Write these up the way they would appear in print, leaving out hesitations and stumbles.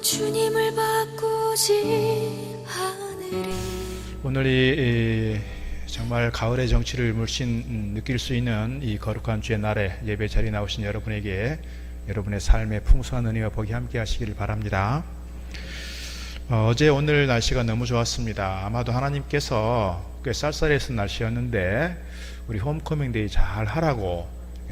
주님을 바꾸지 않으리. 오늘이 정말 가을의 정취를 물씬 느낄 수 있는 이 거룩한 주의 날에 예배 자리에 나오신 여러분에게 여러분의 삶의 풍성한 은혜와 복이 함께 하시기를 바랍니다. 어제 오늘 날씨가 너무 좋았습니다. 아마도 하나님께서 꽤 쌀쌀했던 날씨였는데 우리 홈커밍데이 잘 하라고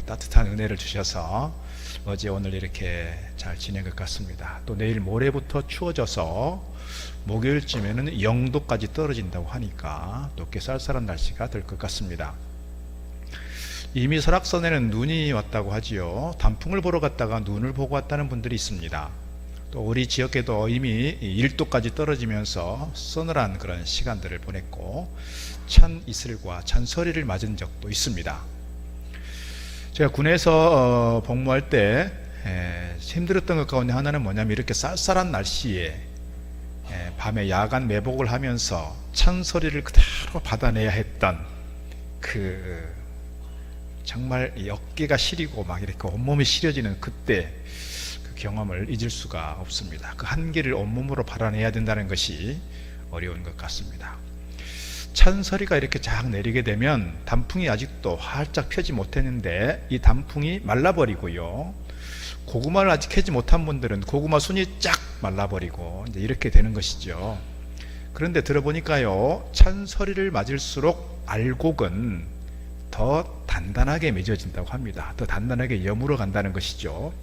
따뜻한 은혜를 주셔서 어제 오늘 이렇게 잘 지낸 것 같습니다. 또 내일 모레부터 추워져서 목요일쯤에는 0도까지 떨어진다고 하니까 또 꽤 쌀쌀한 날씨가 될 것 같습니다. 이미 설악산에는 눈이 왔다고 하지요. 단풍을 보러 갔다가 눈을 보고 왔다는 분들이 있습니다. 또 우리 지역에도 이미 1도까지 떨어지면서 서늘한 그런 시간들을 보냈고 찬 이슬과 찬서리를 맞은 적도 있습니다. 제가 군에서 복무할 때 힘들었던 것 가운데 하나는 뭐냐면 이렇게 쌀쌀한 날씨에 밤에 야간 매복을 하면서 찬소리를 그대로 받아내야 했던 그 정말 어깨가 시리고 막 이렇게 온몸이 시려지는 그때 그 경험을 잊을 수가 없습니다. 그 한계를 온몸으로 받아내야 된다는 것이 어려운 것 같습니다. 찬소리가 이렇게 쫙 내리게 되면 단풍이 아직도 활짝 펴지 못했는데 이 단풍이 말라버리고요. 고구마를 아직 캐지 못한 분들은 고구마 순이 쫙 말라버리고 이제 이렇게 되는 것이죠. 그런데 들어보니까요, 찬소리를 맞을수록 알곡은 더 단단하게 맺어진다고 합니다. 더 단단하게 여물어 간다는 것이죠.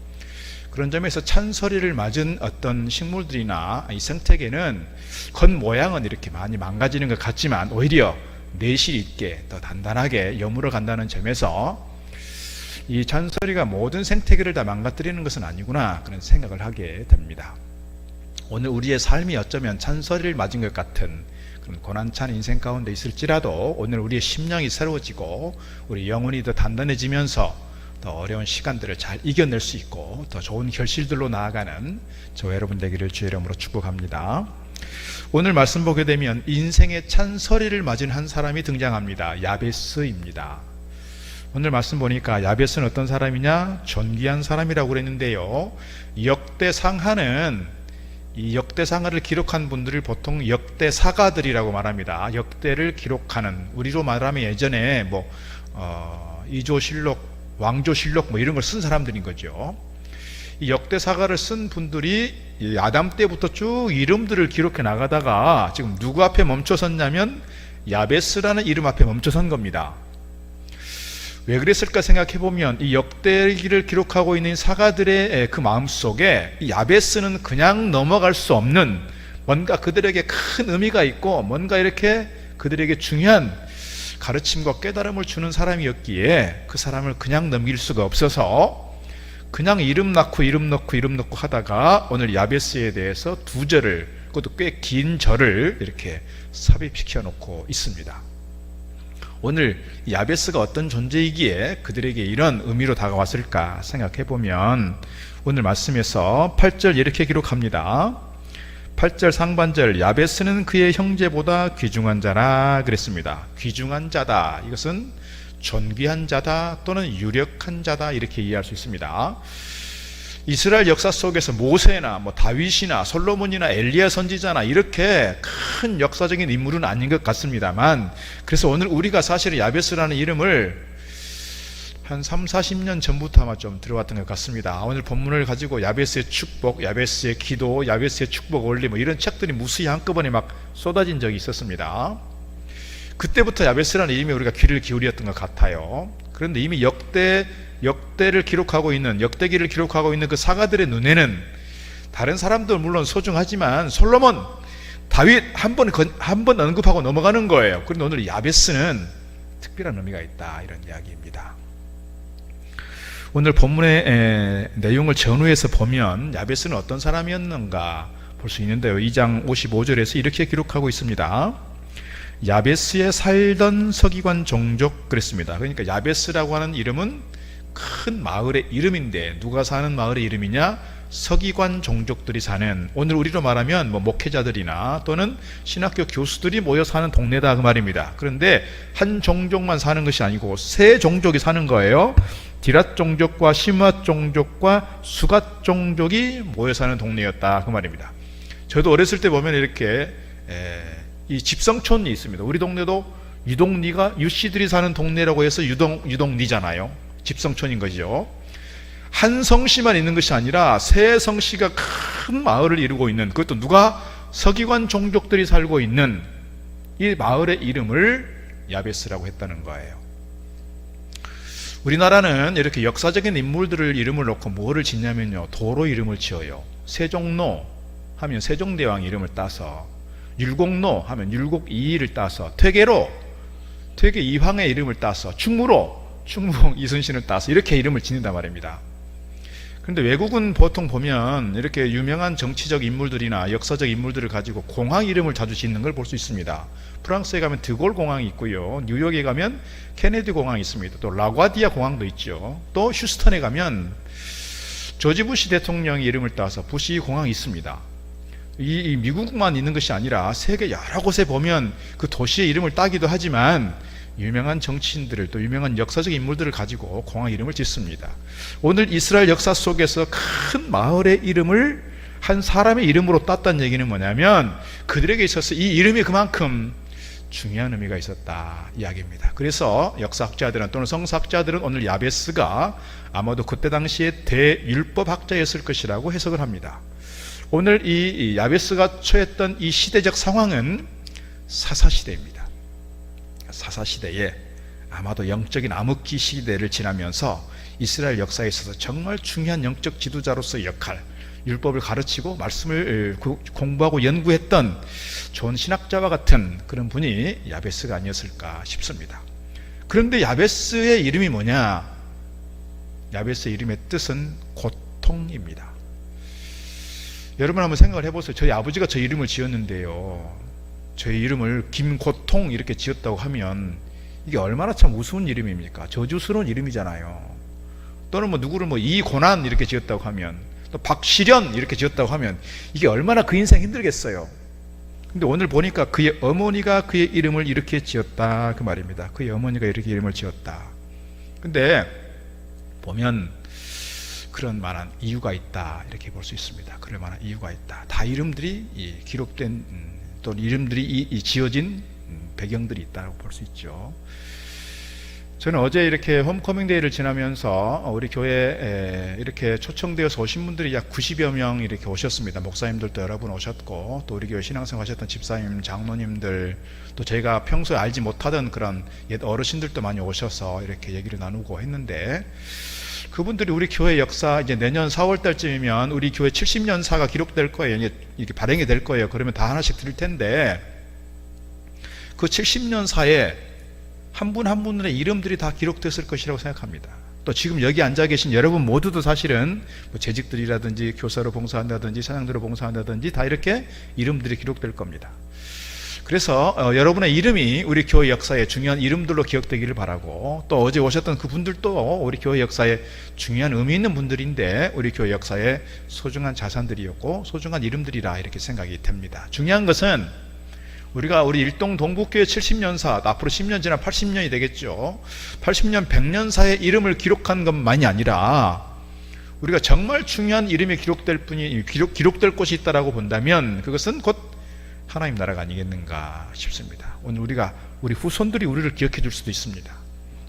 그런 점에서 찬소리를 맞은 어떤 식물들이나 이 생태계는 겉모양은 이렇게 많이 망가지는 것 같지만 오히려 내실 있게 더 단단하게 여물어 간다는 점에서 이 찬소리가 모든 생태계를 다 망가뜨리는 것은 아니구나 그런 생각을 하게 됩니다. 오늘 우리의 삶이 어쩌면 찬소리를 맞은 것 같은 그런 고난찬 인생 가운데 있을지라도 오늘 우리의 심령이 새로워지고 우리 영혼이 더 단단해지면서 더 어려운 시간들을 잘 이겨낼 수 있고 더 좋은 결실들로 나아가는 저 여러분 되기를 주의 이름으로 축복합니다. 오늘 말씀 보게 되면 인생의 찬소리를 맞은 한 사람이 등장합니다. 야베스입니다. 오늘 말씀 보니까 야베스는 어떤 사람이냐? 존귀한 사람이라고 그랬는데요, 역대상하는 이 역대상하를 기록한 분들을 보통 역대사가들이라고 말합니다. 역대를 기록하는, 우리로 말하면 예전에 이조실록, 왕조실록 이런 걸 쓴 사람들인 거죠. 이 역대사가를 쓴 분들이 아담 때부터 쭉 이름들을 기록해 나가다가 지금 누구 앞에 멈춰섰냐면 야베스라는 이름 앞에 멈춰선 겁니다. 왜 그랬을까 생각해 보면 이 역대기를 기록하고 있는 사가들의 그 마음속에 이 야베스는 그냥 넘어갈 수 없는 뭔가 그들에게 큰 의미가 있고 뭔가 이렇게 그들에게 중요한 가르침과 깨달음을 주는 사람이었기에 그 사람을 그냥 넘길 수가 없어서 그냥 이름 넣고 하다가 오늘 야베스에 대해서 두 절을, 그것도 꽤 긴 절을 이렇게 삽입시켜 놓고 있습니다. 오늘 야베스가 어떤 존재이기에 그들에게 이런 의미로 다가왔을까 생각해 보면 오늘 말씀에서 8절 이렇게 기록합니다. 8절 상반절, 야베스는 그의 형제보다 귀중한 자라 그랬습니다. 귀중한 자다, 이것은 존귀한 자다 또는 유력한 자다 이렇게 이해할 수 있습니다. 이스라엘 역사 속에서 모세나 다윗이나 솔로몬이나 엘리야 선지자나 이렇게 큰 역사적인 인물은 아닌 것 같습니다만, 그래서 오늘 우리가 사실은 야베스라는 이름을 한 30-40년 전부터 아마 좀 들어왔던 것 같습니다. 오늘 본문을 가지고 야베스의 축복, 야베스의 기도, 야베스의 축복 올림 이런 책들이 무수히 한꺼번에 막 쏟아진 적이 있었습니다. 그때부터 야베스라는 이름에 우리가 귀를 기울였던 것 같아요. 그런데 이미 역대기를 기록하고 있는 그 사가들의 눈에는 다른 사람도 물론 소중하지만 솔로몬, 다윗 한 번 언급하고 넘어가는 거예요. 그런데 오늘 야베스는 특별한 의미가 있다, 이런 이야기입니다. 오늘 본문의 내용을 전후해서 보면 야베스는 어떤 사람이었는가 볼 수 있는데요, 2장 55절에서 이렇게 기록하고 있습니다. 야베스에 살던 서기관 종족 그랬습니다. 그러니까 야베스라고 하는 이름은 큰 마을의 이름인데 누가 사는 마을의 이름이냐? 서기관 종족들이 사는, 오늘 우리로 말하면 뭐 목회자들이나 또는 신학교 교수들이 모여 사는 동네다 그 말입니다. 그런데 한 종족만 사는 것이 아니고 세 종족이 사는 거예요. 디랏 종족과 시므앗 종족과 수갓 종족이 모여 사는 동네였다 그 말입니다. 저도 어렸을 때 보면 이렇게 이 집성촌이 있습니다. 우리 동네도 유동리가 유씨들이 사는 동네라고 해서 유동리잖아요. 집성촌인 것이죠. 한 성씨만 있는 것이 아니라 세 성씨가 큰 마을을 이루고 있는, 그것도 누가? 서기관 종족들이 살고 있는 이 마을의 이름을 야베스라고 했다는 거예요. 우리나라는 이렇게 역사적인 인물들을 이름을 놓고 뭐를 짓냐면요, 도로 이름을 지어요. 세종로 하면 세종대왕 이름을 따서, 율곡로 하면 율곡 이이를 따서, 퇴계로 퇴계 이황의 이름을 따서, 충무로 충무공 이순신을 따서 이렇게 이름을 짓는단 말입니다. 그런데 외국은 보통 보면 이렇게 유명한 정치적 인물들이나 역사적 인물들을 가지고 공항 이름을 자주 짓는 걸 볼 수 있습니다. 프랑스에 가면 드골 공항이 있고요, 뉴욕에 가면 케네디 공항이 있습니다. 또 라과디아 공항도 있죠. 또 휴스턴에 가면 조지 부시 대통령의 이름을 따서 부시 공항이 있습니다. 이 미국만 있는 것이 아니라 세계 여러 곳에 보면 그 도시의 이름을 따기도 하지만 유명한 정치인들을, 또 유명한 역사적 인물들을 가지고 공항 이름을 짓습니다. 오늘 이스라엘 역사 속에서 큰 마을의 이름을 한 사람의 이름으로 땄다는 얘기는 뭐냐면 그들에게 있어서 이 이름이 그만큼 중요한 의미가 있었다 이야기입니다. 그래서 역사학자들은 또는 성사학자들은 오늘 야베스가 아마도 그때 당시에 대율법학자였을 것이라고 해석을 합니다. 오늘 이 야베스가 처했던 이 시대적 상황은 사사시대입니다. 사사시대에 아마도 영적인 암흑기 시대를 지나면서 이스라엘 역사에 있어서 정말 중요한 영적 지도자로서의 역할, 율법을 가르치고 말씀을 공부하고 연구했던 좋은 신학자와 같은 그런 분이 야베스가 아니었을까 싶습니다. 그런데 야베스의 이름이 뭐냐? 야베스의 이름의 뜻은 고통입니다. 여러분 한번 생각을 해보세요. 저희 아버지가 저 이름을 지었는데요, 저희 이름을 김고통 이렇게 지었다고 하면 이게 얼마나 참 우스운 이름입니까? 저주스러운 이름이잖아요. 또는 뭐 누구를 뭐 이고난 이렇게 지었다고 하면, 또 박시련 이렇게 지었다고 하면 이게 얼마나 그 인생 힘들겠어요. 근데 오늘 보니까 그의 어머니가 그의 이름을 이렇게 지었다 그 말입니다. 그의 어머니가 이렇게 이름을 지었다. 근데 보면 그런 만한 이유가 있다 이렇게 볼 수 있습니다. 그럴 만한 이유가 있다. 다 이름들이 기록된, 또 이름들이 지어진 배경들이 있다고 볼 수 있죠. 저는 어제 이렇게 홈커밍데이를 지나면서 우리 교회에 이렇게 초청되어서 오신 분들이 약 90여 명 이렇게 오셨습니다. 목사님들도 여러분 오셨고, 또 우리 교회 신앙생활 하셨던 집사님, 장로님들, 또 제가 평소에 알지 못하던 그런 옛 어르신들도 많이 오셔서 이렇게 얘기를 나누고 했는데, 그분들이 우리 교회 역사, 이제 내년 4월 달쯤이면 우리 교회 70년사가 기록될 거예요. 이렇게 발행이 될 거예요. 그러면 다 하나씩 드릴 텐데, 그 70년사에 한 분 한 분의 이름들이 다 기록됐을 것이라고 생각합니다. 또 지금 여기 앉아 계신 여러분 모두도 사실은 뭐 재직들이라든지 교사로 봉사한다든지 사장들로 봉사한다든지 다 이렇게 이름들이 기록될 겁니다. 그래서 여러분의 이름이 우리 교회 역사에 중요한 이름들로 기억되기를 바라고, 또 어제 오셨던 그 분들도 우리 교회 역사에 중요한 의미 있는 분들인데 우리 교회 역사에 소중한 자산들이었고 소중한 이름들이라 이렇게 생각이 됩니다. 중요한 것은 우리 일동 동북교회 70년사, 앞으로 10년 지나 80년이 되겠죠. 80년 100년사의 이름을 기록한 것만이 아니라 우리가 정말 중요한 이름이 기록될 곳이 있다라고 본다면 그것은 곧 하나님 나라가 아니겠는가 싶습니다. 오늘 우리 후손들이 우리를 기억해 줄 수도 있습니다.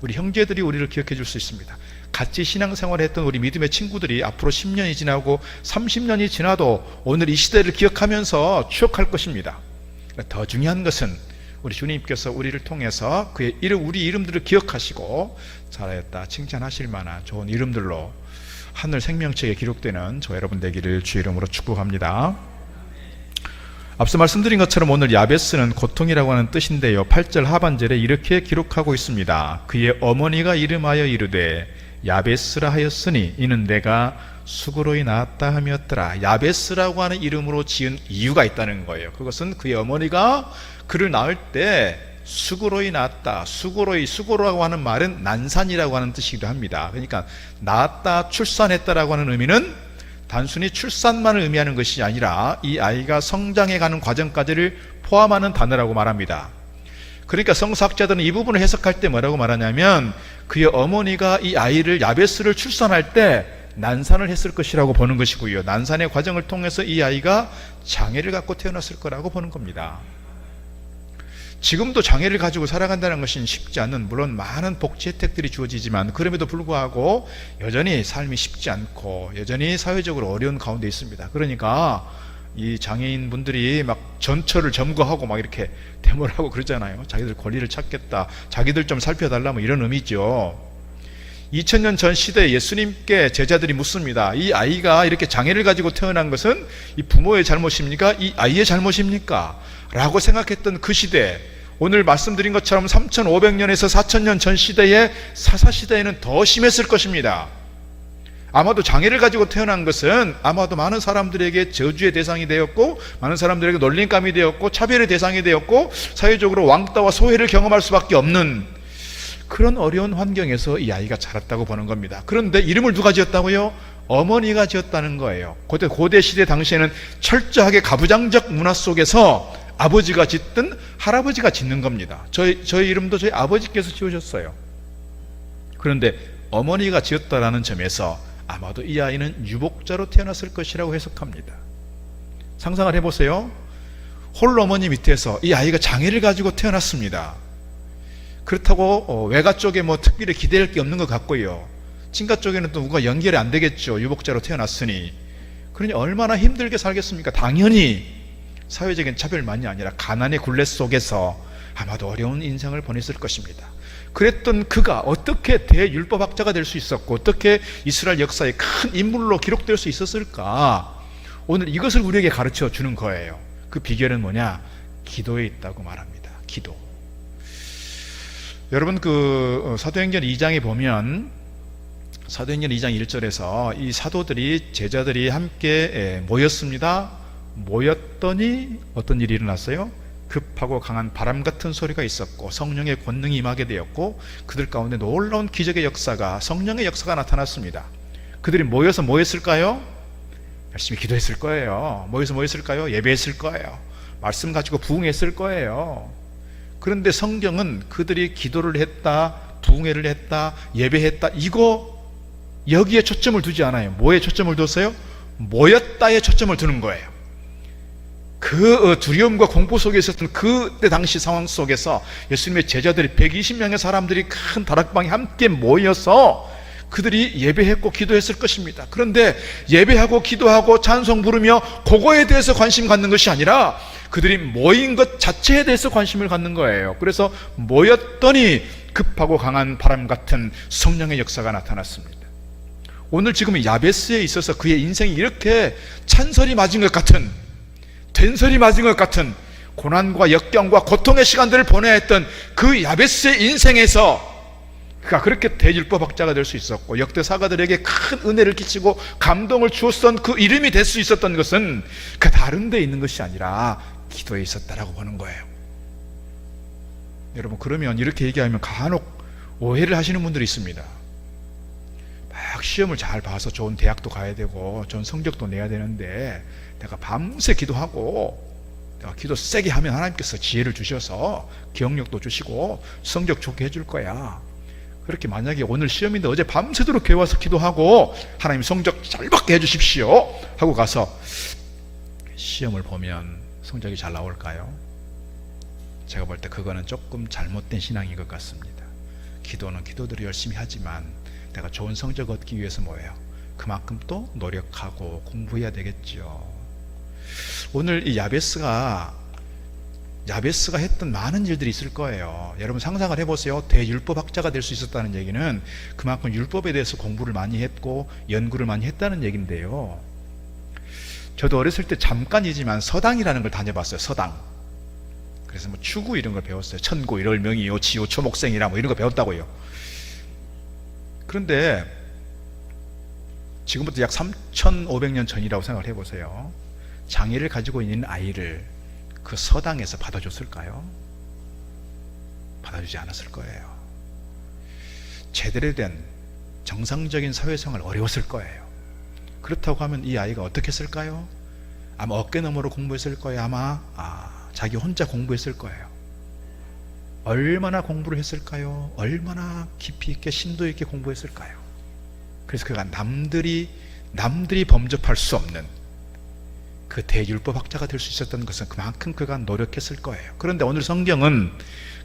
우리 형제들이 우리를 기억해 줄 수 있습니다. 같이 신앙생활을 했던 우리 믿음의 친구들이 앞으로 10년이 지나고 30년이 지나도 오늘 이 시대를 기억하면서 추억할 것입니다. 더 중요한 것은 우리 주님께서 우리를 통해서 우리 이름들을 기억하시고 잘하였다 칭찬하실 만한 좋은 이름들로 하늘 생명책에 기록되는 저 여러분 되기를 주의 이름으로 축복합니다. 앞서 말씀드린 것처럼 오늘 야베스는 고통이라고 하는 뜻인데요, 8절 하반절에 이렇게 기록하고 있습니다. 그의 어머니가 이름하여 이르되 야베스라 하였으니 이는 내가 수고로이 낳았다 함이었더라. 야베스라고 하는 이름으로 지은 이유가 있다는 거예요. 그것은 그의 어머니가 그를 낳을 때 수고로이 낳았다. 수고로라고 하는 말은 난산이라고 하는 뜻이기도 합니다. 그러니까 낳았다, 출산했다라고 하는 의미는 단순히 출산만을 의미하는 것이 아니라 이 아이가 성장해가는 과정까지를 포함하는 단어라고 말합니다. 그러니까 성서학자들은 이 부분을 해석할 때 뭐라고 말하냐면 그의 어머니가 이 아이를 야베스를 출산할 때 난산을 했을 것이라고 보는 것이고요, 난산의 과정을 통해서 이 아이가 장애를 갖고 태어났을 거라고 보는 겁니다. 지금도 장애를 가지고 살아간다는 것은 쉽지 않은, 물론 많은 복지 혜택들이 주어지지만 그럼에도 불구하고 여전히 삶이 쉽지 않고 여전히 사회적으로 어려운 가운데 있습니다. 그러니까 이 장애인 분들이 막 전철을 점거하고 막 이렇게 데모를 하고 그러잖아요. 자기들 권리를 찾겠다, 자기들 좀 살펴달라, 뭐 이런 의미죠. 2000년 전 시대에 예수님께 제자들이 묻습니다. 이 아이가 이렇게 장애를 가지고 태어난 것은 이 부모의 잘못입니까? 이 아이의 잘못입니까? 라고 생각했던 그 시대, 오늘 말씀드린 것처럼 3500년에서 4000년 전 시대의 사사시대에는 더 심했을 것입니다. 아마도 장애를 가지고 태어난 것은 아마도 많은 사람들에게 저주의 대상이 되었고, 많은 사람들에게 놀림감이 되었고, 차별의 대상이 되었고, 사회적으로 왕따와 소외를 경험할 수밖에 없는 그런 어려운 환경에서 이 아이가 자랐다고 보는 겁니다. 그런데 이름을 누가 지었다고요? 어머니가 지었다는 거예요. 고대 시대 당시에는 철저하게 가부장적 문화 속에서 아버지가 짓든 할아버지가 짓는 겁니다. 저희 이름도 저희 아버지께서 지으셨어요. 그런데 어머니가 지었다라는 점에서 아마도 이 아이는 유복자로 태어났을 것이라고 해석합니다. 상상을 해보세요. 홀어머니 밑에서 이 아이가 장애를 가지고 태어났습니다. 그렇다고 외가 쪽에 뭐 특별히 기대할 게 없는 것 같고요, 친가 쪽에는 또 누가 연결이 안 되겠죠. 유복자로 태어났으니. 그러니 얼마나 힘들게 살겠습니까? 당연히 사회적인 차별만이 아니라 가난의 굴레 속에서 아마도 어려운 인생을 보냈을 것입니다. 그랬던 그가 어떻게 대율법학자가 될 수 있었고, 어떻게 이스라엘 역사의 큰 인물로 기록될 수 있었을까? 오늘 이것을 우리에게 가르쳐 주는 거예요. 그 비결은 뭐냐? 기도에 있다고 말합니다. 기도. 여러분, 그 사도행전 2장에 보면, 사도행전 2장 1절에서 이 사도들이, 제자들이 함께 모였습니다. 모였더니 어떤 일이 일어났어요? 급하고 강한 바람 같은 소리가 있었고 성령의 권능이 임하게 되었고 그들 가운데 놀라운 기적의 역사가, 성령의 역사가 나타났습니다. 그들이 모여서 뭐 했을까요? 열심히 기도했을 거예요. 모여서 뭐 했을까요? 예배했을 거예요. 말씀 가지고 부흥했을 거예요. 그런데 성경은 그들이 기도를 했다, 부흥회를 했다, 예배했다, 여기에 초점을 두지 않아요. 뭐에 초점을 뒀어요? 모였다에 초점을 두는 거예요. 그 두려움과 공포 속에 있었던 그때 당시 상황 속에서 예수님의 제자들이 120명의 사람들이 큰 다락방에 함께 모여서 그들이 예배했고 기도했을 것입니다. 그런데 예배하고 기도하고 찬송 부르며 그거에 대해서 관심 갖는 것이 아니라 그들이 모인 것 자체에 대해서 관심을 갖는 거예요. 그래서 모였더니 급하고 강한 바람 같은 성령의 역사가 나타났습니다. 오늘 지금 야베스에 있어서 그의 인생이 이렇게 찬설이 맞은 것 같은, 된설이 맞은 것 같은 고난과 역경과 고통의 시간들을 보내야 했던 그 야베스의 인생에서 그가 그렇게 대율법학자가 될 수 있었고 역대 사가들에게 큰 은혜를 끼치고 감동을 주었던 그 이름이 될 수 있었던 것은 그 다른 데 있는 것이 아니라 기도에 있었다라고 보는 거예요. 여러분, 그러면 이렇게 얘기하면 간혹 오해를 하시는 분들이 있습니다. 막 시험을 잘 봐서 좋은 대학도 가야 되고 좋은 성적도 내야 되는데 내가 밤새 기도하고 내가 기도 세게 하면 하나님께서 지혜를 주셔서 기억력도 주시고 성적 좋게 해줄 거야. 그렇게 만약에 오늘 시험인데 어제 밤새도록 교회 와서 기도하고 하나님 성적 잘 받게 해주십시오 하고 가서 시험을 보면 성적이 잘 나올까요? 제가 볼 때 그거는 조금 잘못된 신앙인 것 같습니다. 기도는 기도대로 열심히 하지만 내가 좋은 성적 얻기 위해서 뭐예요? 그만큼 또 노력하고 공부해야 되겠죠. 오늘 이 야베스가 했던 많은 일들이 있을 거예요. 여러분 상상을 해보세요. 대율법학자가 될 수 있었다는 얘기는 그만큼 율법에 대해서 공부를 많이 했고 연구를 많이 했다는 얘기인데요. 저도 어렸을 때 잠깐이지만 서당이라는 걸 다녀봤어요. 서당. 그래서 뭐 추구 이런 걸 배웠어요. 천고 일월명이요 지요 초목생이라 뭐 이런 거 배웠다고요. 그런데 지금부터 약 3,500년 전이라고 생각을 해보세요. 장애를 가지고 있는 아이를 그 서당에서 받아줬을까요? 받아주지 않았을 거예요. 제대로 된 정상적인 사회생활 어려웠을 거예요. 그렇다고 하면 이 아이가 어떻게 했을까요? 아마 어깨너머로 공부했을 거예요. 아마 자기 혼자 공부했을 거예요. 얼마나 공부를 했을까요? 얼마나 깊이 있게 심도 있게 공부했을까요? 그래서 그가 남들이 범접할 수 없는 그 대율법학자가 될 수 있었던 것은 그만큼 그가 노력했을 거예요. 그런데 오늘 성경은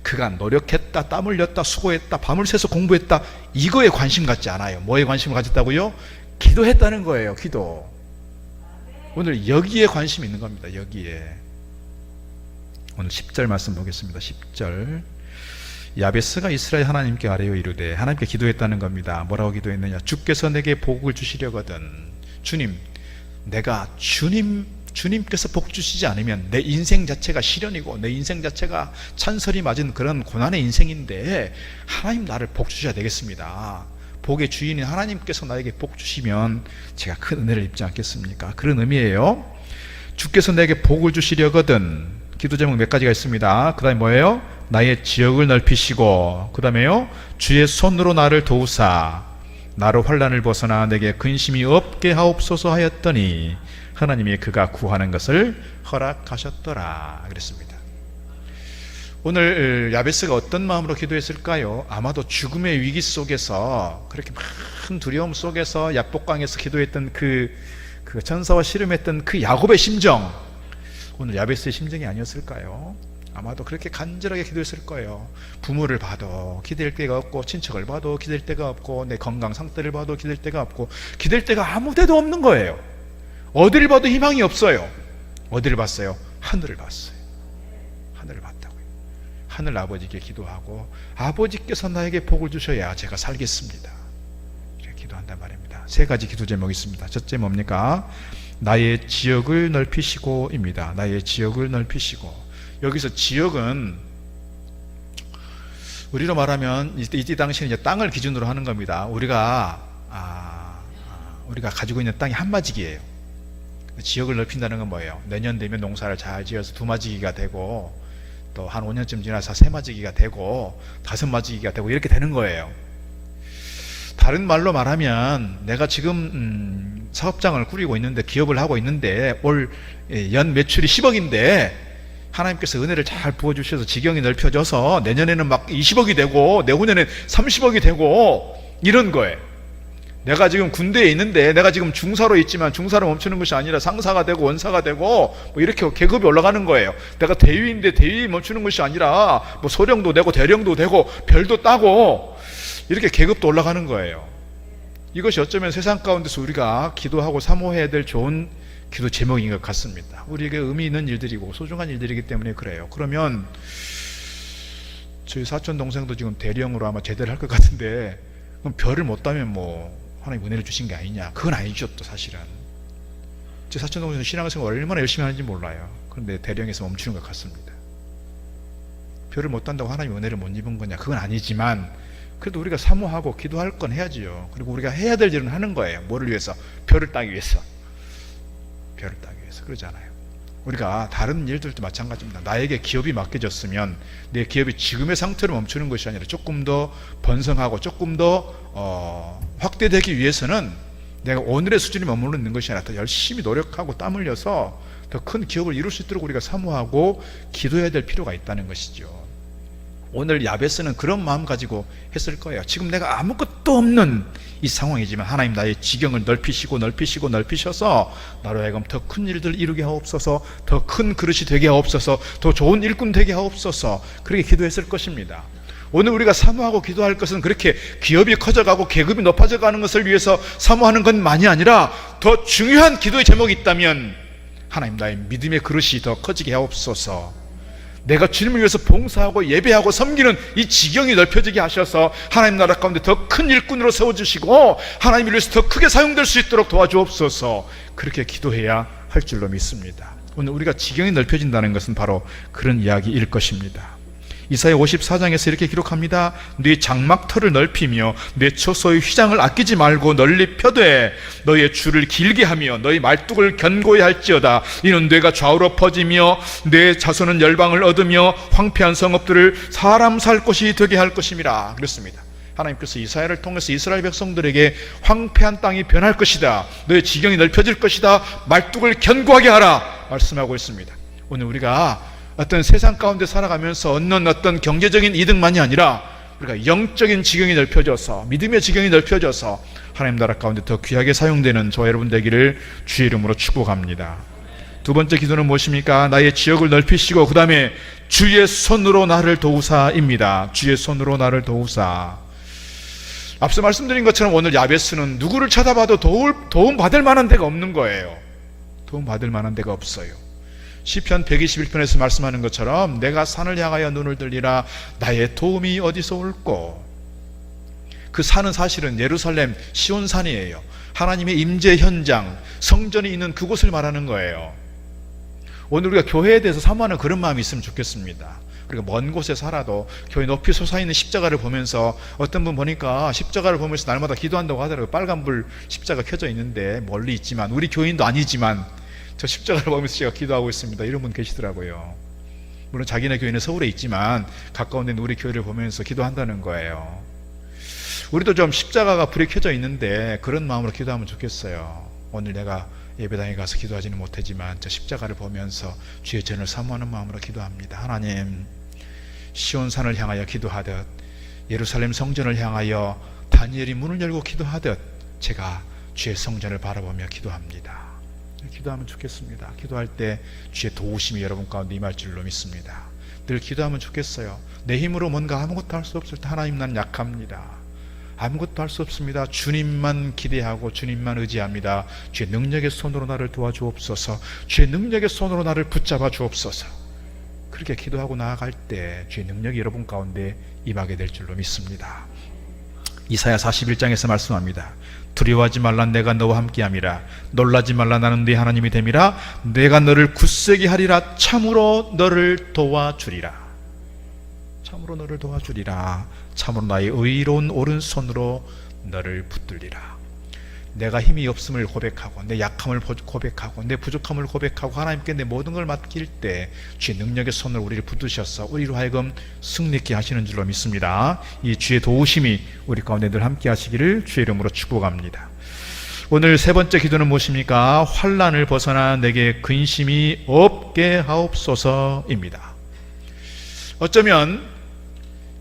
그가 노력했다, 땀 흘렸다, 수고했다, 밤을 새서 공부했다, 이거에 관심 갖지 않아요. 뭐에 관심을 가졌다고요? 기도했다는 거예요. 기도. 오늘 여기에 관심이 있는 겁니다. 여기에. 오늘 10절 말씀 보겠습니다. 10절. 야베스가 이스라엘 하나님께 아뢰어 이르되, 하나님께 기도했다는 겁니다. 뭐라고 기도했느냐? 주께서 내게 복을 주시려거든. 주님, 내가 주님께서 복 주시지 않으면 내 인생 자체가 시련이고 내 인생 자체가 찬설이 맞은 그런 고난의 인생인데 하나님 나를 복 주셔야 되겠습니다. 복의 주인인 하나님께서 나에게 복 주시면 제가 큰 은혜를 입지 않겠습니까? 그런 의미예요. 주께서 내게 복을 주시려거든. 기도 제목 몇 가지가 있습니다. 그 다음에 뭐예요? 나의 지역을 넓히시고, 그 다음에요, 주의 손으로 나를 도우사 나로 환난을 벗어나 내게 근심이 없게 하옵소서 하였더니 하나님이 그가 구하는 것을 허락하셨더라 그랬습니다. 오늘 야베스가 어떤 마음으로 기도했을까요? 아마도 죽음의 위기 속에서, 그렇게 큰 두려움 속에서 야복강에서 기도했던 그 천사와 씨름했던 그 야곱의 심정, 오늘 야베스의 심정이 아니었을까요? 아마도 그렇게 간절하게 기도했을 거예요. 부모를 봐도 기댈 데가 없고, 친척을 봐도 기댈 데가 없고, 내 건강 상태를 봐도 기댈 데가 없고, 기댈 데가 아무 데도 없는 거예요. 어디를 봐도 희망이 없어요. 어디를 봤어요? 하늘을 봤어요. 하늘을 봤다고요. 하늘 아버지께 기도하고, 아버지께서 나에게 복을 주셔야 제가 살겠습니다, 이렇게 기도한단 말입니다. 세 가지 기도 제목이 있습니다. 첫째 뭡니까? 나의 지역을 넓히시고 입니다. 나의 지역을 넓히시고. 여기서 지역은 우리로 말하면 이때 당시에는 이제 땅을 기준으로 하는 겁니다. 우리가 가지고 있는 땅이 한마지기예요. 지역을 넓힌다는 건 뭐예요? 내년 되면 농사를 잘 지어서 2마지기가 되고, 또 한 5년쯤 지나서 3마지기가 되고 5마지기가 되고 이렇게 되는 거예요. 다른 말로 말하면 내가 지금 사업장을 꾸리고 있는데, 기업을 하고 있는데 올 연 매출이 10억인데 하나님께서 은혜를 잘 부어주셔서 지경이 넓혀져서 내년에는 막 20억이 되고 내후년엔 30억이 되고 이런 거예요. 내가 지금 군대에 있는데, 내가 지금 중사로 있지만 중사로 멈추는 것이 아니라 상사가 되고 원사가 되고 뭐 이렇게 계급이 올라가는 거예요. 내가 대위인데 대위 멈추는 것이 아니라 뭐 소령도 되고 대령도 되고 별도 따고 이렇게 계급도 올라가는 거예요. 이것이 어쩌면 세상 가운데서 우리가 기도하고 사모해야 될 좋은 기도 제목인 것 같습니다. 우리에게 의미 있는 일들이고 소중한 일들이기 때문에 그래요. 그러면 저희 사촌 동생도 지금 대령으로 아마 제대를 할 것 같은데, 그럼 별을 못 따면 뭐 하나님 은혜를 주신 게 아니냐? 그건 아니죠. 또 사실은 제 사촌 동생은 신앙생활 얼마나 열심히 하는지 몰라요. 그런데 대령에서 멈추는 것 같습니다. 별을 못 딴다고 하나님 은혜를 못 입은 거냐? 그건 아니지만 그래도 우리가 사모하고 기도할 건 해야지요. 그리고 우리가 해야 될 일은 하는 거예요. 뭐를 위해서? 별을 따기 위해서. 별을 따기 위해서. 그러잖아요. 우리가 다른 일들도 마찬가지입니다. 나에게 기업이 맡겨졌으면 내 기업이 지금의 상태로 멈추는 것이 아니라 조금 더 번성하고 조금 더 확대되기 위해서는 내가 오늘의 수준에 머물러 있는 것이 아니라 더 열심히 노력하고 땀 흘려서 더 큰 기업을 이룰 수 있도록 우리가 사모하고 기도해야 될 필요가 있다는 것이죠. 오늘 야베스는 그런 마음 가지고 했을 거예요. 지금 내가 아무것도 없는 이 상황이지만 하나님 나의 지경을 넓히셔서 나로 하여금 더 큰 일들을 이루게 하옵소서, 더 큰 그릇이 되게 하옵소서, 더 좋은 일꾼 되게 하옵소서, 그렇게 기도했을 것입니다. 오늘 우리가 사모하고 기도할 것은 그렇게 기업이 커져가고 계급이 높아져가는 것을 위해서 사모하는 것만이 아니라 더 중요한 기도의 제목이 있다면, 하나님 나의 믿음의 그릇이 더 커지게 하옵소서, 내가 주님을 위해서 봉사하고 예배하고 섬기는 이 지경이 넓혀지게 하셔서 하나님 나라 가운데 더 큰 일꾼으로 세워주시고 하나님을 위해서 더 크게 사용될 수 있도록 도와주옵소서, 그렇게 기도해야 할 줄로 믿습니다. 오늘 우리가 지경이 넓혀진다는 것은 바로 그런 이야기일 것입니다. 이사야 54장에서 이렇게 기록합니다. 네 장막터를 넓히며 내 처소의 휘장을 아끼지 말고 널리 펴되 너의 줄을 길게 하며 너의 말뚝을 견고히 할지어다. 이는 뇌가 좌우로 퍼지며 내 자손은 열방을 얻으며 황폐한 성읍들을 사람 살 곳이 되게 할 것임이라. 그렇습니다. 하나님께서 이사야를 통해서 이스라엘 백성들에게 황폐한 땅이 변할 것이다, 너의 지경이 넓혀질 것이다, 말뚝을 견고하게 하라 말씀하고 있습니다. 오늘 우리가 어떤 세상 가운데 살아가면서 얻는 어떤 경제적인 이득만이 아니라 우리가 영적인 지경이 넓혀져서, 믿음의 지경이 넓혀져서 하나님 나라 가운데 더 귀하게 사용되는 저와 여러분 되기를 주의 이름으로 축복합니다. 두 번째 기도는 무엇입니까? 나의 지역을 넓히시고 그 다음에 주의 손으로 나를 도우사입니다. 주의 손으로 나를 도우사. 앞서 말씀드린 것처럼 오늘 야베스는 누구를 찾아봐도 도움 받을 만한 데가 없는 거예요. 도움 받을 만한 데가 없어요. 시편 121편에서 말씀하는 것처럼 내가 산을 향하여 눈을 들리라, 나의 도움이 어디서 올꼬. 그 산은 사실은 예루살렘 시온산이에요. 하나님의 임재 현장, 성전이 있는 그곳을 말하는 거예요. 오늘 우리가 교회에 대해서 사모하는 그런 마음이 있으면 좋겠습니다. 우리가 먼 곳에 살아도 교회 높이 솟아있는 십자가를 보면서, 어떤 분 보니까 십자가를 보면서 날마다 기도한다고 하더라고요. 빨간불 십자가 켜져 있는데 멀리 있지만, 우리 교인도 아니지만 저 십자가를 보면서 제가 기도하고 있습니다, 이런 분 계시더라고요. 물론 자기네 교회는 서울에 있지만 가까운 데는 우리 교회를 보면서 기도한다는 거예요. 우리도 좀 십자가가 불이 켜져 있는데 그런 마음으로 기도하면 좋겠어요. 오늘 내가 예배당에 가서 기도하지는 못하지만 저 십자가를 보면서 주의 전을 사모하는 마음으로 기도합니다. 하나님, 시온산을 향하여 기도하듯, 예루살렘 성전을 향하여 다니엘이 문을 열고 기도하듯 제가 주의 성전을 바라보며 기도합니다. 기도하면 좋겠습니다. 기도할 때 주의 도우심이 여러분 가운데 임할 줄로 믿습니다. 늘 기도하면 좋겠어요. 내 힘으로 뭔가 아무것도 할 수 없을 때 하나님, 난 약합니다. 아무것도 할 수 없습니다. 주님만 기대하고 주님만 의지합니다. 주의 능력의 손으로 나를 도와주옵소서. 주의 능력의 손으로 나를 붙잡아 주옵소서. 그렇게 기도하고 나아갈 때 주의 능력이 여러분 가운데 임하게 될 줄로 믿습니다. 이사야 41장에서 말씀합니다. 두려워하지 말라, 내가 너와 함께함이라. 놀라지 말라, 나는 네 하나님이 됨이라. 내가 너를 굳세게 하리라. 참으로 너를 도와주리라. 참으로 너를 도와주리라. 참으로 나의 의로운 오른손으로 너를 붙들리라. 내가 힘이 없음을 고백하고, 내 약함을 고백하고, 내 부족함을 고백하고 하나님께 내 모든 걸 맡길 때 주의 능력의 손으로 우리를 붙드셔서 우리로 하여금 승리케 하시는 줄로 믿습니다. 이 주의 도우심이 우리 가운데 늘 함께 하시기를 주의 이름으로 축복합니다. 오늘 세 번째 기도는 무엇입니까? 환난을 벗어나 내게 근심이 없게 하옵소서입니다. 어쩌면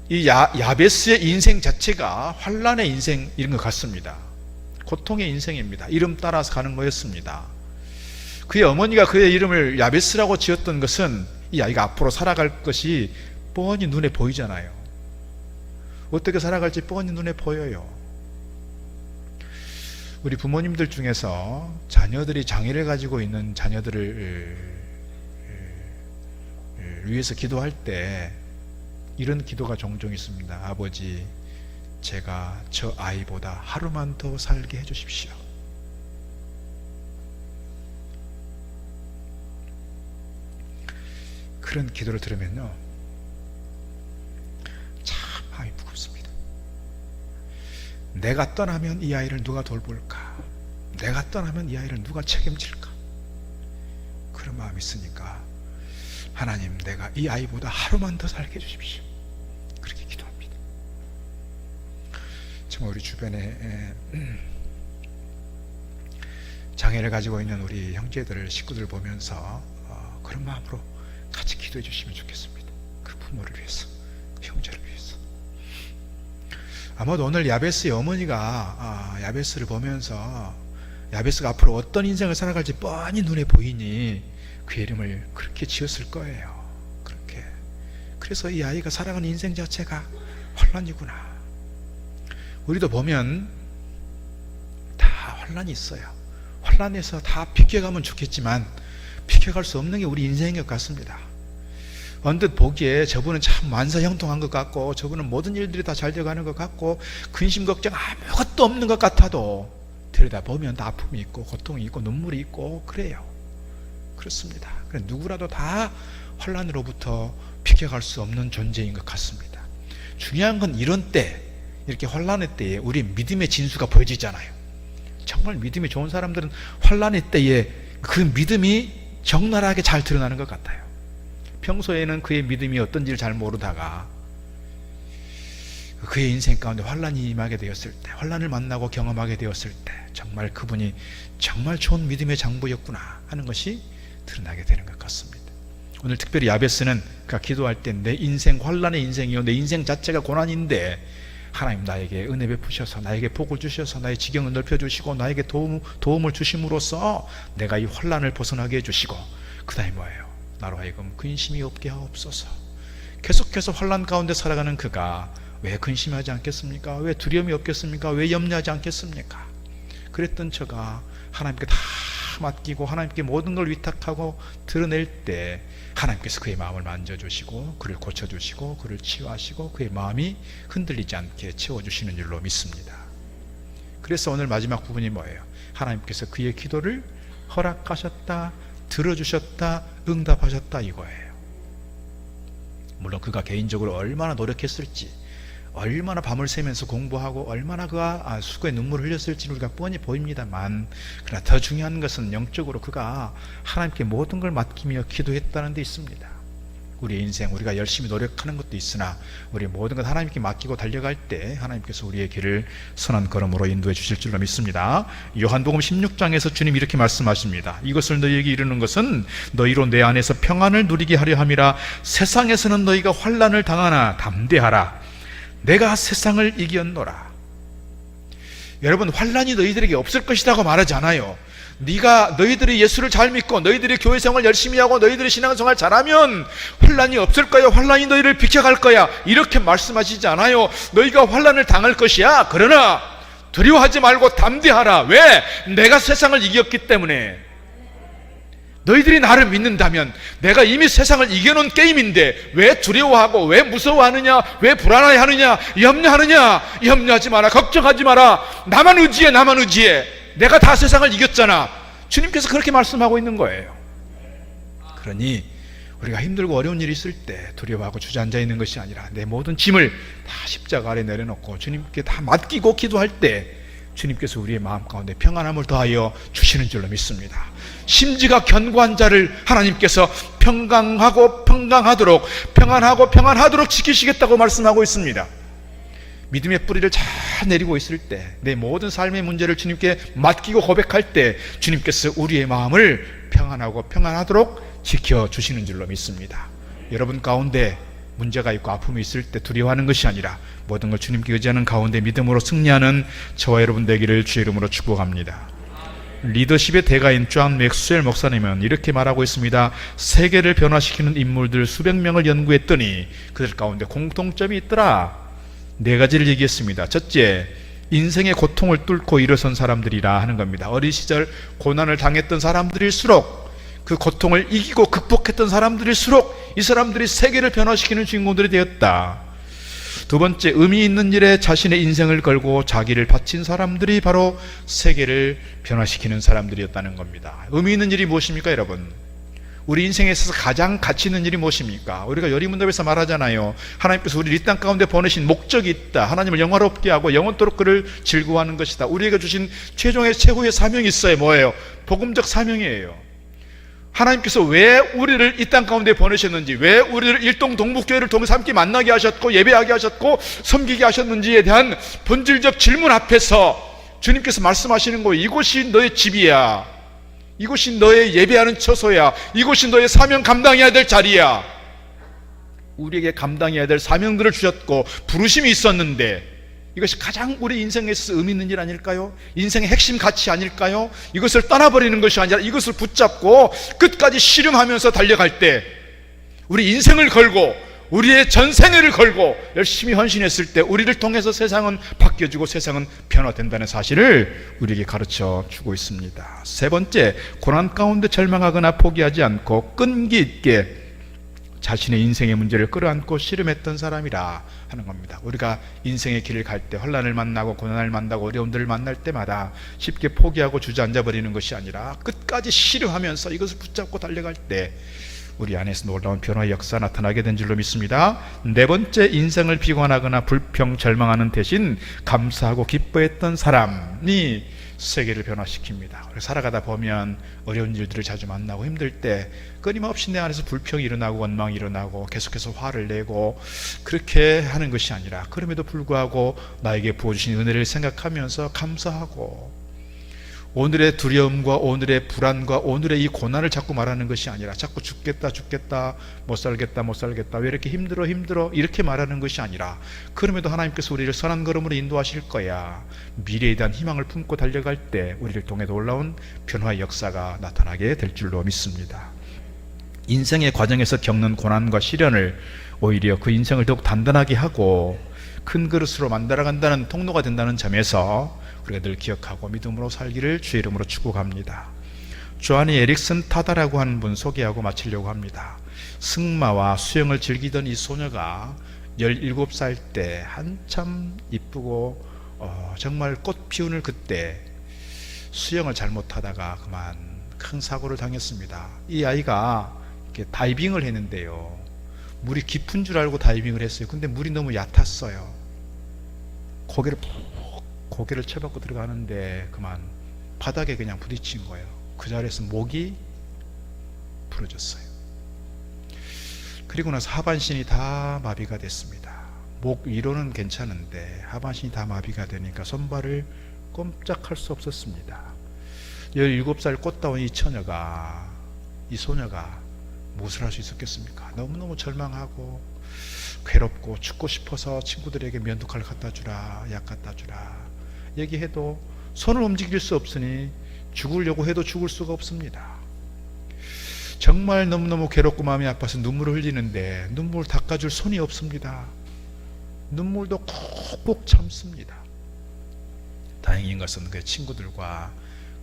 이 야베스의 인생 자체가 환난의 인생인 것 같습니다. 고통의 인생입니다. 이름 따라서 가는 거였습니다. 그의 어머니가 그의 이름을 야베스라고 지었던 것은 이 아이가 앞으로 살아갈 것이 뻔히 눈에 보이잖아요. 어떻게 살아갈지 뻔히 눈에 보여요. 우리 부모님들 중에서 자녀들이 장애를 가지고 있는 자녀들을 위해서 기도할 때 이런 기도가 종종 있습니다. 아버지, 제가 저 아이보다 하루만 더 살게 해주십시오. 그런 기도를 들으면요, 참 마음이 무겁습니다. 내가 떠나면 이 아이를 누가 돌볼까? 내가 떠나면 이 아이를 누가 책임질까? 그런 마음이 있으니까 하나님, 내가 이 아이보다 하루만 더 살게 해주십시오. 그렇게 기도합니다. 정말 우리 주변에 장애를 가지고 있는 우리 형제들, 식구들 보면서 그런 마음으로 같이 기도해 주시면 좋겠습니다. 그 부모를 위해서, 그 형제를 위해서. 아마도 오늘 야베스의 어머니가 야베스를 보면서 야베스가 앞으로 어떤 인생을 살아갈지 뻔히 눈에 보이니 그 이름을 그렇게 지었을 거예요. 그렇게. 그래서 이 아이가 살아가는 인생 자체가 환난이구나. 우리도 보면 다 환난이 있어요. 환난에서 다 비켜가면 좋겠지만 비켜갈 수 없는 게 우리 인생인 것 같습니다. 언뜻 보기에 저분은 참 만사형통한 것 같고, 저분은 모든 일들이 다 잘 되어가는 것 같고, 근심 걱정 아무것도 없는 것 같아도 들여다보면 다 아픔이 있고 고통이 있고 눈물이 있고 그래요. 그렇습니다. 그래, 누구라도 다 환난으로부터 비켜갈 수 없는 존재인 것 같습니다. 중요한 건 이런 때, 이렇게 환난의 때에 우리 믿음의 진수가 보여지잖아요. 정말 믿음이 좋은 사람들은 환난의 때에 그 믿음이 적나라하게 잘 드러나는 것 같아요. 평소에는 그의 믿음이 어떤지를 잘 모르다가 그의 인생 가운데 환란이 임하게 되었을 때, 환란을 만나고 경험하게 되었을 때 정말 그분이 정말 좋은 믿음의 장부였구나 하는 것이 드러나게 되는 것 같습니다. 오늘 특별히 야베스는 그가 기도할 때 내 인생 환란의 인생이요, 내 인생 자체가 고난인데 하나님 나에게 은혜 베푸셔서 나에게 복을 주셔서 나의 지경을 넓혀주시고 나에게 도움을 주심으로써 내가 이 환란을 벗어나게 해주시고 그 다음에 뭐예요? 나로 하여금 근심이 없게 하옵소서. 계속해서 환란 가운데 살아가는 그가 왜 근심하지 않겠습니까? 왜 두려움이 없겠습니까? 왜 염려하지 않겠습니까? 그랬던 저가 하나님께 다 맡기고 하나님께 모든 걸 위탁하고 드러낼 때 하나님께서 그의 마음을 만져주시고 그를 고쳐주시고 그를 치유하시고 그의 마음이 흔들리지 않게 채워주시는 줄로 믿습니다. 그래서 오늘 마지막 부분이 뭐예요? 하나님께서 그의 기도를 허락하셨다, 들어주셨다, 응답하셨다 이거예요. 물론 그가 개인적으로 얼마나 노력했을지, 얼마나 밤을 새면서 공부하고 얼마나 그가 수고의 눈물을 흘렸을지 우리가 뻔히 보입니다만, 그러나 더 중요한 것은 영적으로 그가 하나님께 모든 걸 맡기며 기도했다는 데 있습니다. 우리의 인생 우리가 열심히 노력하는 것도 있으나 우리 모든 것 하나님께 맡기고 달려갈 때 하나님께서 우리의 길을 선한 걸음으로 인도해 주실 줄로 믿습니다. 요한복음 16장에서 주님 이렇게 말씀하십니다. 이것을 너희에게 이르는 것은 너희로 내 안에서 평안을 누리게 하려 함이라. 세상에서는 너희가 환난을 당하나 담대하라. 내가 세상을 이겼노라. 여러분, 환난이 너희들에게 없을 것이라고 말하지 않아요. 너희들이 예수를 잘 믿고 너희들이 교회 생활 열심히 하고 너희들이 신앙생활 잘하면 환난이 없을 거야, 환난이 너희를 비켜갈 거야, 이렇게 말씀하시지 않아요. 너희가 환난을 당할 것이야. 그러나 두려워하지 말고 담대하라. 왜? 내가 세상을 이겼기 때문에. 너희들이 나를 믿는다면 내가 이미 세상을 이겨놓은 게임인데 왜 두려워하고 왜 무서워하느냐, 왜 불안해하느냐, 염려하느냐. 염려하지 마라, 걱정하지 마라. 나만 의지해, 나만 의지해. 내가 다 세상을 이겼잖아. 주님께서 그렇게 말씀하고 있는 거예요. 그러니 우리가 힘들고 어려운 일이 있을 때 두려워하고 주저앉아 있는 것이 아니라 내 모든 짐을 다 십자가 아래 내려놓고 주님께 다 맡기고 기도할 때 주님께서 우리의 마음 가운데 평안함을 더하여 주시는 줄로 믿습니다. 심지가 견고한 자를 하나님께서 평강하고 평안하도록 지키시겠다고 말씀하고 있습니다. 믿음의 뿌리를 잘 내리고 있을 때, 내 모든 삶의 문제를 주님께 맡기고 고백할 때 주님께서 우리의 마음을 평안하도록 지켜주시는 줄로 믿습니다. 여러분 가운데 문제가 있고 아픔이 있을 때 두려워하는 것이 아니라 모든 걸 주님께 의지하는 가운데 믿음으로 승리하는 저와 여러분 되기를 주의 이름으로 축복합니다. 리더십의 대가인 존 맥스웰 목사님은 이렇게 말하고 있습니다. 세계를 변화시키는 인물들 수백 명을 연구했더니 그들 가운데 공통점이 있더라. 4가지를 얘기했습니다. 첫째, 인생의 고통을 뚫고 일어선 사람들이라 하는 겁니다. 어린 시절 고난을 당했던 사람들일수록, 그 고통을 이기고 극복했던 사람들일수록 이 사람들이 세계를 변화시키는 주인공들이 되었다. 두 번째, 의미 있는 일에 자신의 인생을 걸고 자기를 바친 사람들이 바로 세계를 변화시키는 사람들이었다는 겁니다. 의미 있는 일이 무엇입니까, 여러분? 우리 인생에 있어서 가장 가치 있는 일이 무엇입니까? 우리가 열의문답에서 말하잖아요. 하나님께서 우리를 이 땅 가운데 보내신 목적이 있다. 하나님을 영화롭게 하고 영원토록 그를 즐거워하는 것이다. 우리에게 주신 최고의 사명이 있어요. 뭐예요? 복음적 사명이에요. 하나님께서 왜 우리를 이 땅 가운데 보내셨는지, 왜 우리를 일동동북교회를 통해서 함께 만나게 하셨고 예배하게 하셨고 섬기게 하셨는지에 대한 본질적 질문 앞에서 주님께서 말씀하시는 거예요. 이곳이 너의 집이야. 이곳이 너의 예배하는 처소야. 이곳이 너의 사명 감당해야 될 자리야. 우리에게 감당해야 될 사명들을 주셨고 부르심이 있었는데, 이것이 가장 우리 인생에 있어서 의미 있는 일 아닐까요? 인생의 핵심 가치 아닐까요? 이것을 떠나버리는 것이 아니라 이것을 붙잡고 끝까지 씨름하면서 달려갈 때, 우리 인생을 걸고 우리의 전생애를 걸고 열심히 헌신했을 때 우리를 통해서 세상은 바뀌어지고 세상은 변화된다는 사실을 우리에게 가르쳐 주고 있습니다. 세 번째, 고난 가운데 절망하거나 포기하지 않고 끈기 있게 자신의 인생의 문제를 끌어안고 씨름했던 사람이라 하는 겁니다. 우리가 인생의 길을 갈 때 환난을 만나고 고난을 만나고 어려움들을 만날 때마다 쉽게 포기하고 주저앉아 버리는 것이 아니라 끝까지 씨름하면서 이것을 붙잡고 달려갈 때 우리 안에서 놀라운 변화의 역사 나타나게 된 줄로 믿습니다. 네 번째, 인생을 비관하거나 불평 절망하는 대신 감사하고 기뻐했던 사람이 세계를 변화시킵니다. 그래서 살아가다 보면 어려운 일들을 자주 만나고 힘들 때 끊임없이 내 안에서 불평이 일어나고 원망이 일어나고 계속해서 화를 내고 그렇게 하는 것이 아니라 그럼에도 불구하고 나에게 부어주신 은혜를 생각하면서 감사하고 오늘의 두려움과 오늘의 불안과 오늘의 이 고난을 자꾸 말하는 것이 아니라 자꾸 죽겠다 못 살겠다 왜 이렇게 힘들어 이렇게 말하는 것이 아니라 그럼에도 하나님께서 우리를 선한 걸음으로 인도하실 거야. 미래에 대한 희망을 품고 달려갈 때 우리를 통해 올라온 변화의 역사가 나타나게 될 줄로 믿습니다. 인생의 과정에서 겪는 고난과 시련을 오히려 그 인생을 더욱 단단하게 하고 큰 그릇으로 만들어간다는 통로가 된다는 점에서 우리가 늘 기억하고 믿음으로 살기를 주의 이름으로 축복합니다. 조아니 에릭슨 타다라고 하는 분 소개하고 마치려고 합니다. 승마와 수영을 즐기던 이 소녀가 17살 때 한참 이쁘고 정말 꽃 피우는 그때 수영을 잘못하다가 그만 큰 사고를 당했습니다. 이 아이가 이렇게 다이빙을 했는데요, 물이 깊은 줄 알고 다이빙을 했어요. 근데 물이 너무 얕았어요. 고개를 쳐박고 들어가는데 그만 바닥에 그냥 부딪힌 거예요. 그 자리에서 목이 부러졌어요. 그리고 나서 하반신이 다 마비가 됐습니다. 목 위로는 괜찮은데 하반신이 다 마비가 되니까 손발을 꼼짝할 수 없었습니다. 17살 꽃다운 이 소녀가 무엇을 할 수 있었겠습니까? 너무너무 절망하고 괴롭고 죽고 싶어서 친구들에게 면도칼 갖다 주라, 약 갖다 주라 얘기해도 손을 움직일 수 없으니 죽으려고 해도 죽을 수가 없습니다. 정말 너무너무 괴롭고 마음이 아파서 눈물을 흘리는데 눈물 닦아줄 손이 없습니다. 눈물도 콕콕 참습니다. 다행인 것은 그의 친구들과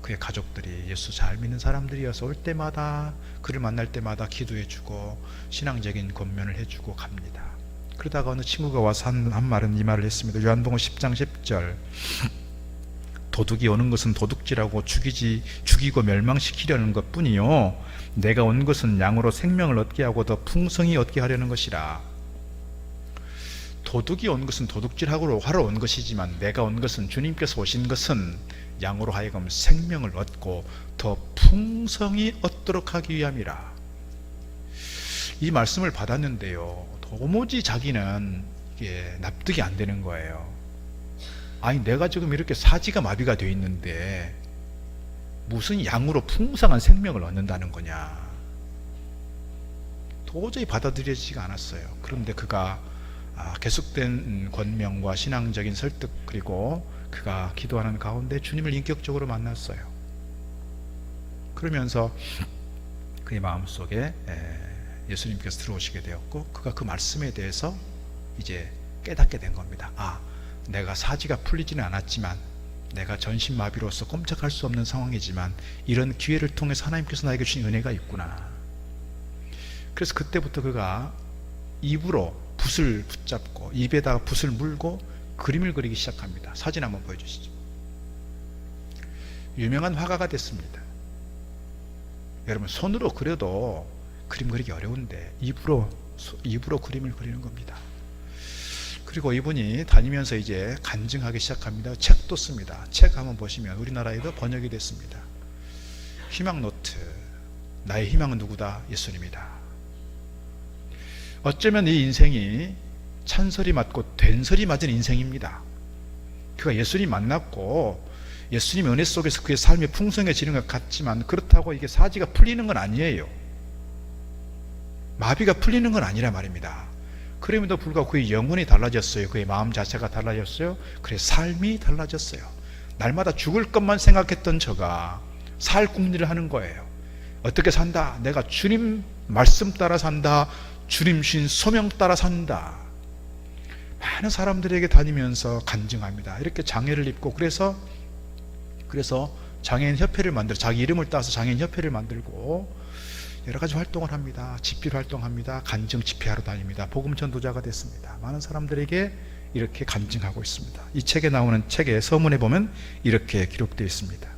그의 가족들이 예수 잘 믿는 사람들이어서 올 때마다 그를 만날 때마다 기도해주고 신앙적인 권면을 해주고 갑니다. 그러다가 어느 친구가 와서 한 말은 이 말을 했습니다. 요한복음 10장 10절, 도둑이 오는 것은 도둑질하고 죽이고 멸망시키려는 것뿐이요 내가 온 것은 양으로 생명을 얻게 하고 더 풍성히 얻게 하려는 것이라. 도둑이 온 것은 도둑질하러 온 것이지만 내가 온 것은, 주님께서 오신 것은 양으로 하여금 생명을 얻고 더 풍성히 얻도록 하기 위함이라. 이 말씀을 받았는데요, 도무지 자기는 이게 납득이 안 되는 거예요. 아니 내가 지금 이렇게 사지가 마비가 되어 있는데 무슨 양으로 풍성한 생명을 얻는다는 거냐. 도저히 받아들여지지가 않았어요. 그런데 그가 계속된 권명과 신앙적인 설득, 그리고 그가 기도하는 가운데 주님을 인격적으로 만났어요. 그러면서 그의 마음속에 예수님께서 들어오시게 되었고 그가 그 말씀에 대해서 이제 깨닫게 된 겁니다. 내가 사지가 풀리지는 않았지만, 내가 전신마비로서 꼼짝할 수 없는 상황이지만 이런 기회를 통해서 하나님께서 나에게 주신 은혜가 있구나. 그래서 그때부터 그가 입으로 붓을 붙잡고 입에다가 붓을 물고 그림을 그리기 시작합니다. 사진 한번 보여주시죠. 유명한 화가가 됐습니다. 여러분, 손으로 그려도 그림 그리기 어려운데 입으로 그림을 그리는 겁니다. 그리고 이분이 다니면서 이제 간증하기 시작합니다. 책도 씁니다. 책 한번 보시면 우리나라에도 번역이 됐습니다. 희망노트, 나의 희망은 누구다? 예수님이다. 어쩌면 이 인생이 찬설이 맞고 된설이 맞은 인생입니다. 그가 예수님 만났고 예수님 은혜 속에서 그의 삶이 풍성해지는 것 같지만 그렇다고 이게 사지가 풀리는 건 아니에요. 마비가 풀리는 건 아니라 말입니다. 그럼에도 불구하고 그의 영혼이 달라졌어요. 그의 마음 자체가 달라졌어요. 그의 삶이 달라졌어요. 날마다 죽을 것만 생각했던 저가 살 궁리를 하는 거예요. 어떻게 산다? 내가 주님 말씀 따라 산다. 주님 신 소명 따라 산다. 많은 사람들에게 다니면서 간증합니다. 이렇게 장애를 입고 그래서 장애인 협회를 만들어 자기 이름을 따서 장애인 협회를 만들고 여러 가지 활동을 합니다. 집필 활동합니다. 간증 집회하러 다닙니다. 복음 전도자가 됐습니다. 많은 사람들에게 이렇게 간증하고 있습니다. 이 책에 나오는 책의 서문에 보면 이렇게 기록되어 있습니다.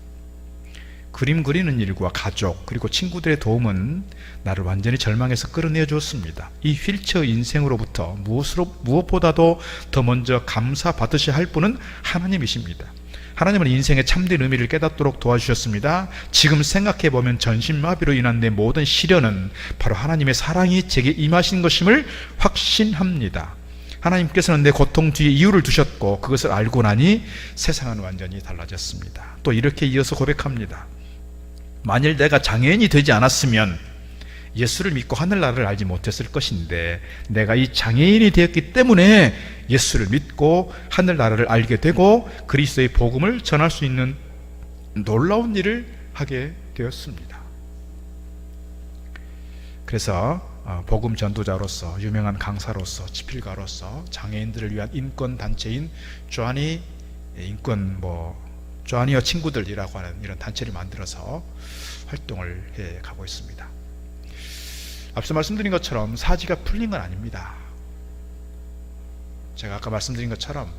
그림 그리는 일과 가족 그리고 친구들의 도움은 나를 완전히 절망에서 끌어내어 주었습니다. 이 휠체어 인생으로부터 무엇보다도 더 먼저 감사받으셔야 할 분은 하나님이십니다. 하나님은 인생의 참된 의미를 깨닫도록 도와주셨습니다. 지금 생각해보면 전신마비로 인한 내 모든 시련은 바로 하나님의 사랑이 제게 임하신 것임을 확신합니다. 하나님께서는 내 고통 뒤에 이유를 두셨고 그것을 알고 나니 세상은 완전히 달라졌습니다. 또 이렇게 이어서 고백합니다. 만일 내가 장애인이 되지 않았으면 예수를 믿고 하늘나라를 알지 못했을 것인데 내가 이 장애인이 되었기 때문에 예수를 믿고 하늘나라를 알게 되고 그리스도의 복음을 전할 수 있는 놀라운 일을 하게 되었습니다. 그래서 복음 전도자로서, 유명한 강사로서, 집필가로서 장애인들을 위한 인권 단체인 조아니어 친구들이라고 하는 이런 단체를 만들어서 활동을 해 가고 있습니다. 앞서 말씀드린 것처럼 사지가 풀린 건 아닙니다. 제가 아까 말씀드린 것처럼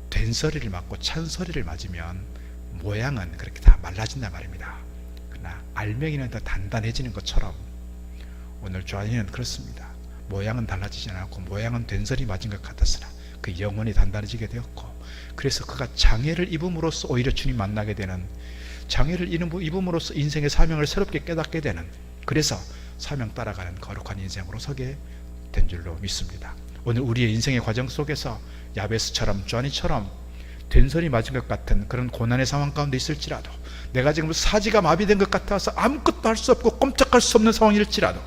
된소리를 맞고 찬소리를 맞으면 모양은 그렇게 다 말라진단 말입니다. 그러나 알맹이는 더 단단해지는 것처럼 오늘 조아니는 그렇습니다. 모양은 달라지지 않았고 모양은 된소리 맞은 것 같았으나 그 영혼이 단단해지게 되었고, 그래서 그가 장애를 입음으로써 오히려 주님 만나게 되는, 장애를 입음으로써 인생의 사명을 새롭게 깨닫게 되는, 그래서 사명 따라가는 거룩한 인생으로 서게 된 줄로 믿습니다. 오늘 우리의 인생의 과정 속에서 야베스처럼 조아니처럼 된소리 맞은 것 같은 그런 고난의 상황 가운데 있을지라도, 내가 지금 사지가 마비된 것 같아서 아무것도 할 수 없고 꼼짝할 수 없는 상황일지라도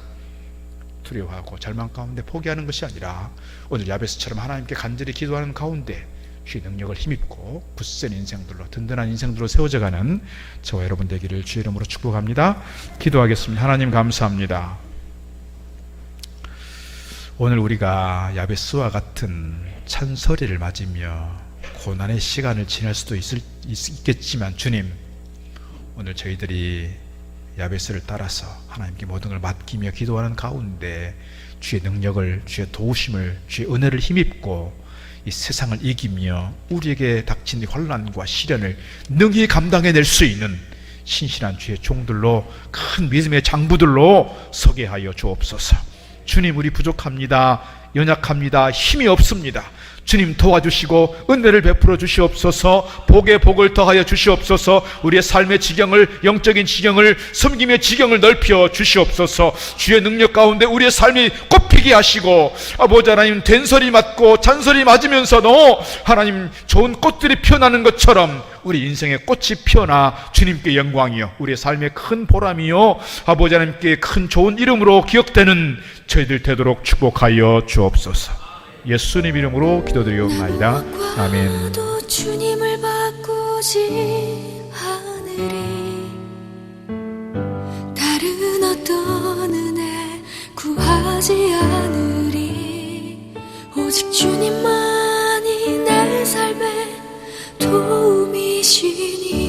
두려워하고 절망 가운데 포기하는 것이 아니라 오늘 야베스처럼 하나님께 간절히 기도하는 가운데 주의 능력을 힘입고 굳센 인생들로, 든든한 인생들로 세워져가는 저와 여러분 되기를 주의 이름으로 축복합니다. 기도하겠습니다. 하나님 감사합니다. 오늘 우리가 야베스와 같은 찬소리를 맞으며 고난의 시간을 지날 수도 있겠지만 주님, 오늘 저희들이 야베스를 따라서 하나님께 모든 걸 맡기며 기도하는 가운데 주의 능력을, 주의 도우심을, 주의 은혜를 힘입고 이 세상을 이기며 우리에게 닥친 이 환난과 시련을 능히 감당해낼 수 있는 신실한 주의 종들로, 큰 믿음의 장부들로 서게 하여 주옵소서. 주님, 우리 부족합니다. 연약합니다. 힘이 없습니다. 주님 도와주시고 은혜를 베풀어 주시옵소서. 복에 복을 더하여 주시옵소서. 우리의 삶의 지경을, 영적인 지경을, 섬김의 지경을 넓혀 주시옵소서. 주의 능력 가운데 우리의 삶이 꽃피게 하시고, 아버지 하나님, 된소리 맞고 잔소리 맞으면서도 하나님 좋은 꽃들이 피어나는 것처럼 우리 인생의 꽃이 피어나 주님께 영광이요 우리의 삶의 큰 보람이요 아버지 하나님께 큰 좋은 이름으로 기억되는 저희들 되도록 축복하여 주옵소서. 예수님 이름으로 기도드리옵나이다. 아멘. 주님을 바꾸지 않으리. 다른 어떤 은혜 구하지 않으리. 오직 주님만이 내 삶의 도움이시니